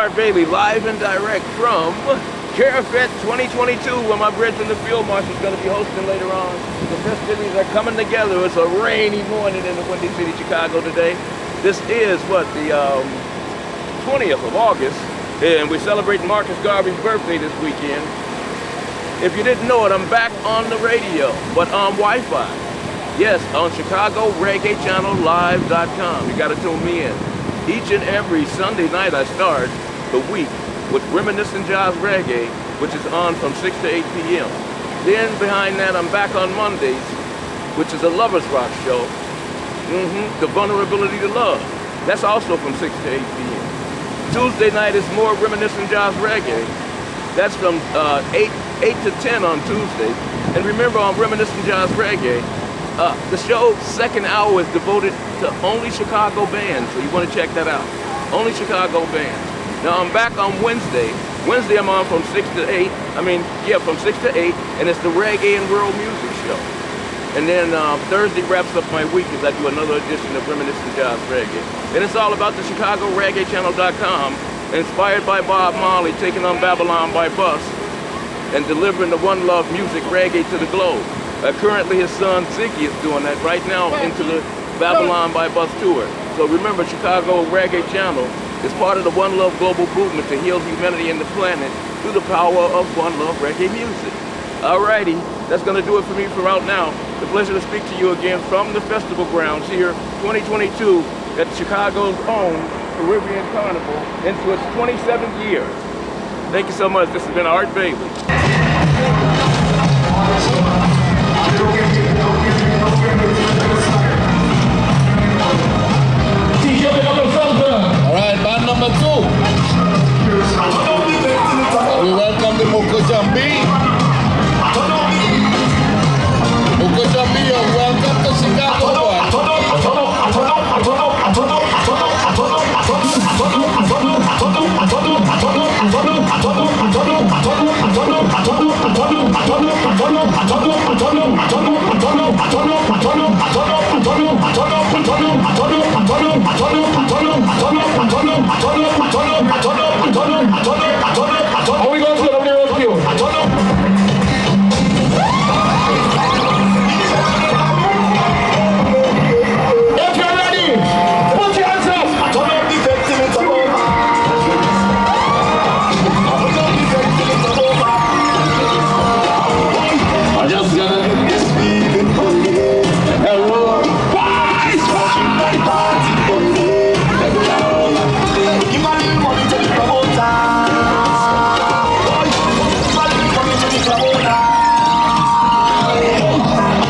Art Bailey, live and direct from Carnival 2022, where my brethren in the Field Marshal is going to be hosting later on. The festivities are coming together. It's a rainy morning in the Windy City, Chicago today. This is, the 20th of August, and we're celebrating Marcus Garvey's birthday this weekend. If you didn't know it, I'm back on the radio, but on Wi-Fi. Yes, on ChicagoReggaeChannelLive.com. You got to tune me in. Each and every Sunday night I start the week with Reminiscent Jazz Reggae, which is on from 6 to 8 p.m. Then behind that, I'm back on Mondays, which is a Lovers Rock show. The Vulnerability to Love. That's also from 6 to 8 p.m. Tuesday night is more Reminiscent Jazz Reggae. That's from 8 to 10 on Tuesday. And remember, on Reminiscent Jazz Reggae, the show's second hour is devoted to only Chicago bands, so you want to check that out. Only Chicago bands. Now I'm back on Wednesday. Wednesday I'm on from 6 to 8. From 6 to 8, and it's the Reggae and World Music Show. And then Thursday wraps up my week as I do another edition of Reminiscent Jazz Reggae. And it's all about the ChicagoReggaeChannel.com, inspired by Bob Marley taking on Babylon by bus and delivering the One Love music reggae to the globe. Currently his son Ziggy is doing that right now into the Babylon by Bus tour. So remember, Chicago Reggae Channel is part of the One Love global movement to heal humanity and the planet through the power of One Love reggae music. Alrighty, that's going to do it for me for right now. It's a pleasure to speak to you again from the festival grounds here, 2022, at Chicago's own Caribbean Carnival, into its 27th year. Thank you so much. This has been Art Bailey. Alright, band number 2. We welcome the Moko Jambi. Moko Jambi, welcome to Chicago.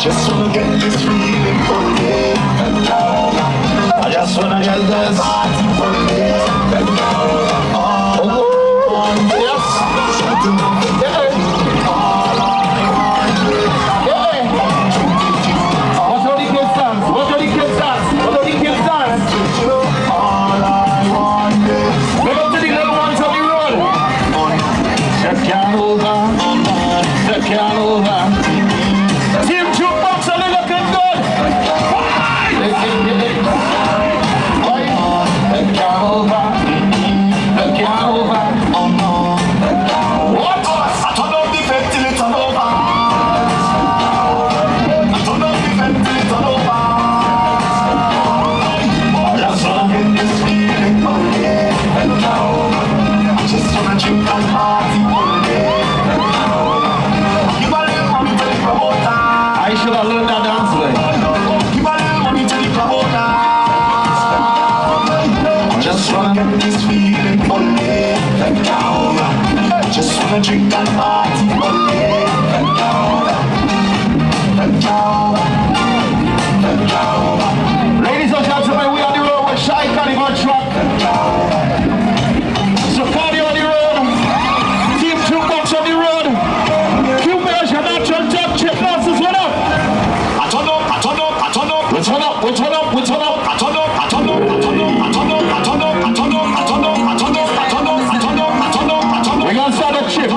Just wanna get this feeling for me. I just wanna get this party for me. Yes. What are the kids dance? What are the kids dance? What are the kids dance? All I want is look up to the little ones on the road. Step can over. Step can over. Team Jukebox, are they looking good? What? I turn up the vent till it's all over. I turn up the vent till it's all over. I just wanna get this feeling for me. I just wanna drink and party for me. Give a little money to the promoter. I should have learned that dance way. Give a little money to the promoter. Just wanna get this feeling for me. Just wanna drink and party for me. Ladies and gentlemen, we on the road with Shy Carnival truck. So party on the road. Team Jukebox on the road. Cubans and natural top chip glasses, what up? I turn up. We turn up. I turn up. We're gonna start a chip.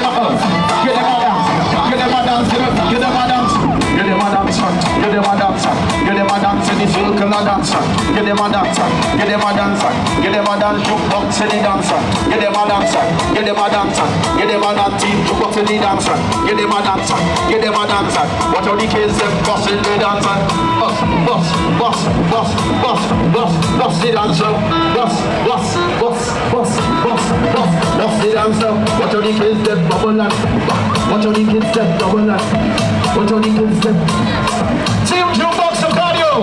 them a dance. Get them a dance. Get them a dance. Get them a dance. Get them a dance. Get them a dance. Get them a dance in the circle of dancer. Get them a dancer. Get them a dancer. Get them a dance. Jukebox in the dancer. Get them a dancer. Get them a dancer. Get them a dance. Jukebox in the dancer. Get them a dancer. Get them a dancer. Watch how the kids them busting the dancer. Bus, bus, bus, bus, bus, bus, bus the dancer. Bus, bus, bus, bus, bus, bus, bus the dancer. Watch how the kids them bubble and watch how the kids them double and watch how the kids them. Team Jukebox of Carnival.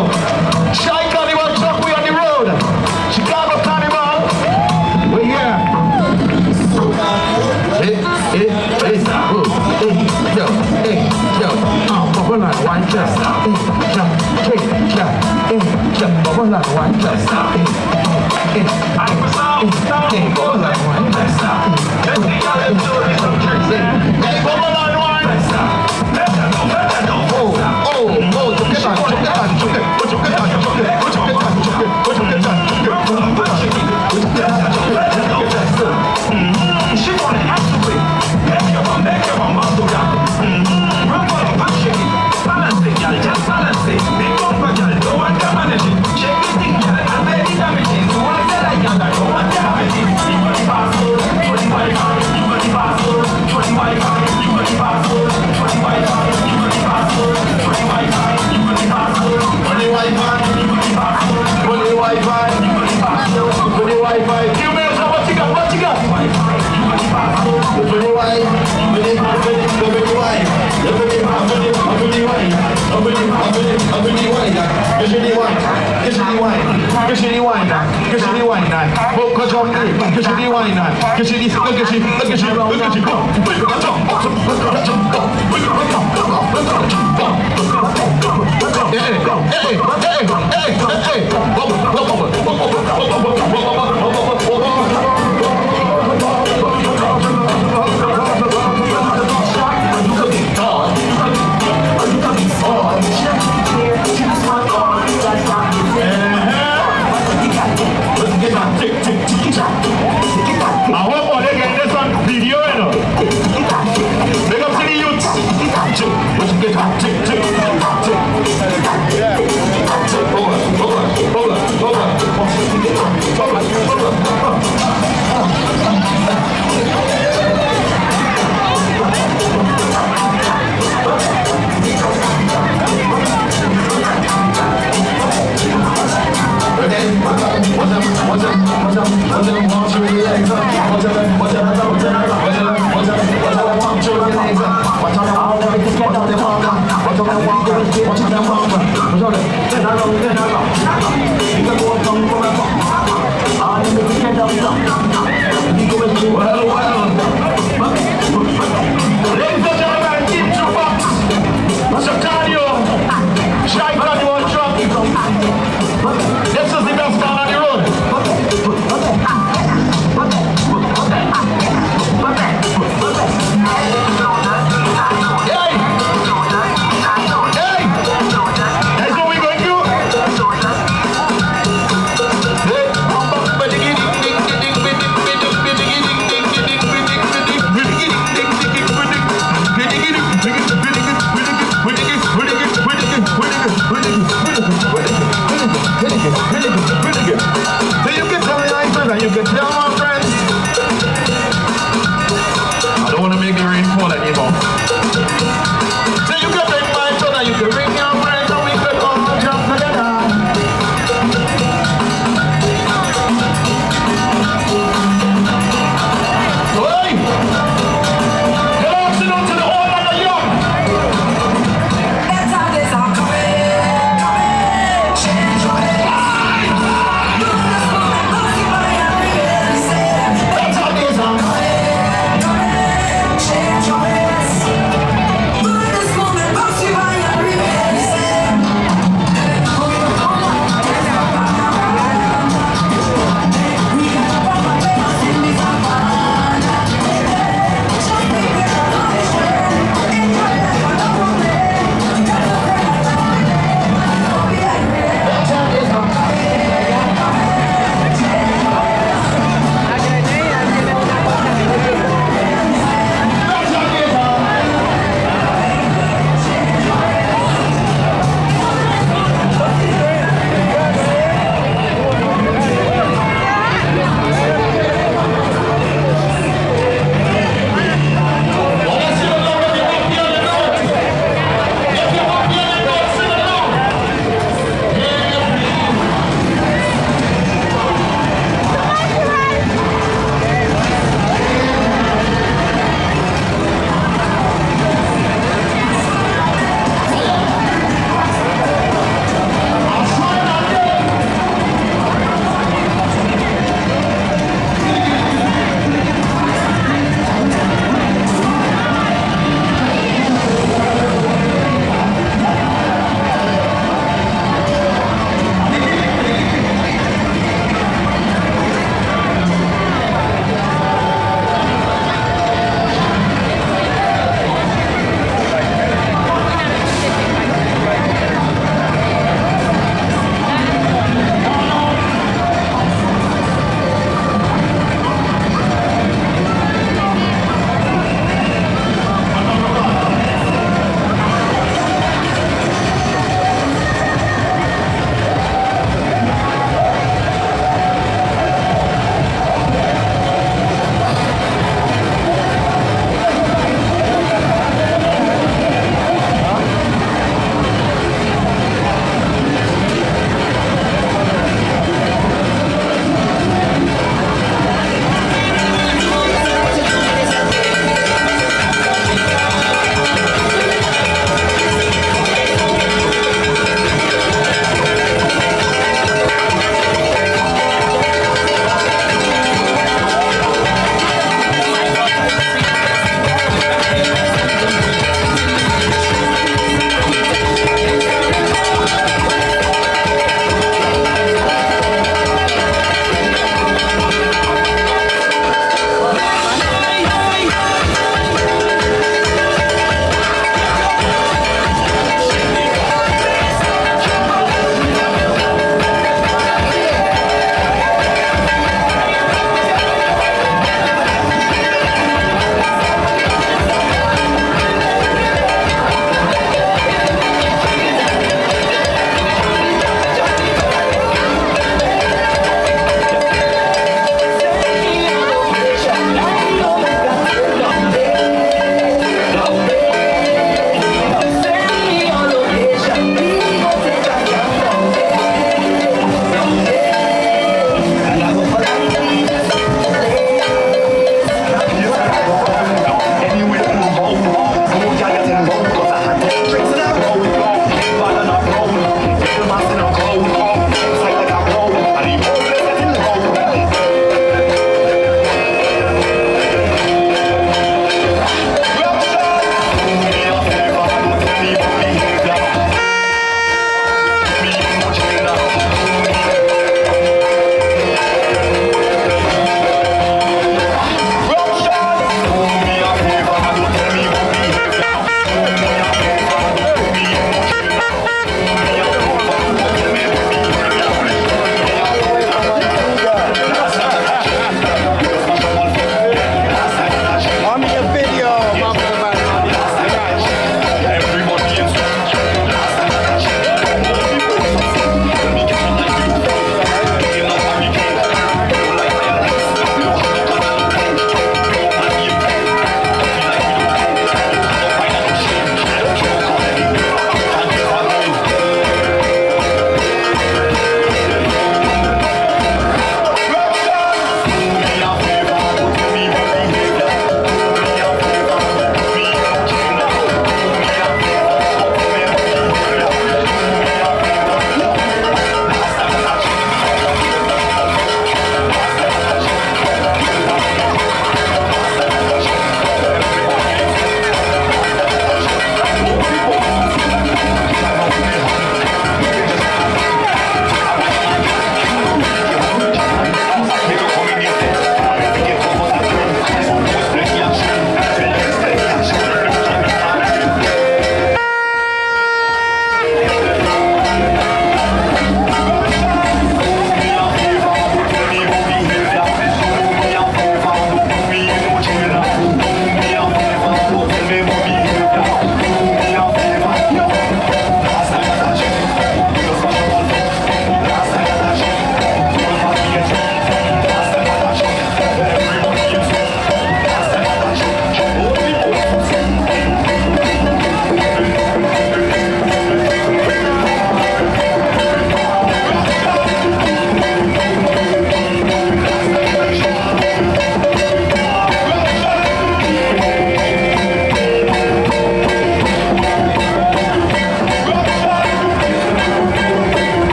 Shy Carnival truck, we on the road. Chicago Carnival. We're here. Yo, bubble and wine just. Bubble and wine just. Bubble and wine just. Bubble and wine. She wanna activate. Make your mom do that. Run for the back, shake it. Balance it, girl, just balance it. Big bumper, girl, no one can manage it. Shake it, thing, girl, and very damaging. So I said I got that, no one can manage it. You got the password, 20 Wi-Fi. You got the password, 20 Wi-Fi. You got the password, 20 Wi-Fi. You got the password, 20 Wi-Fi. You got the password, 20 Wi-Fi. You got the password, 20 Wi-Fi. You got the password, 20 Wi-Fi. You may as well, what you got? What you got?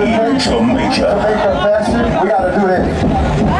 Jamaica. Jamaica faster. We gotta do this.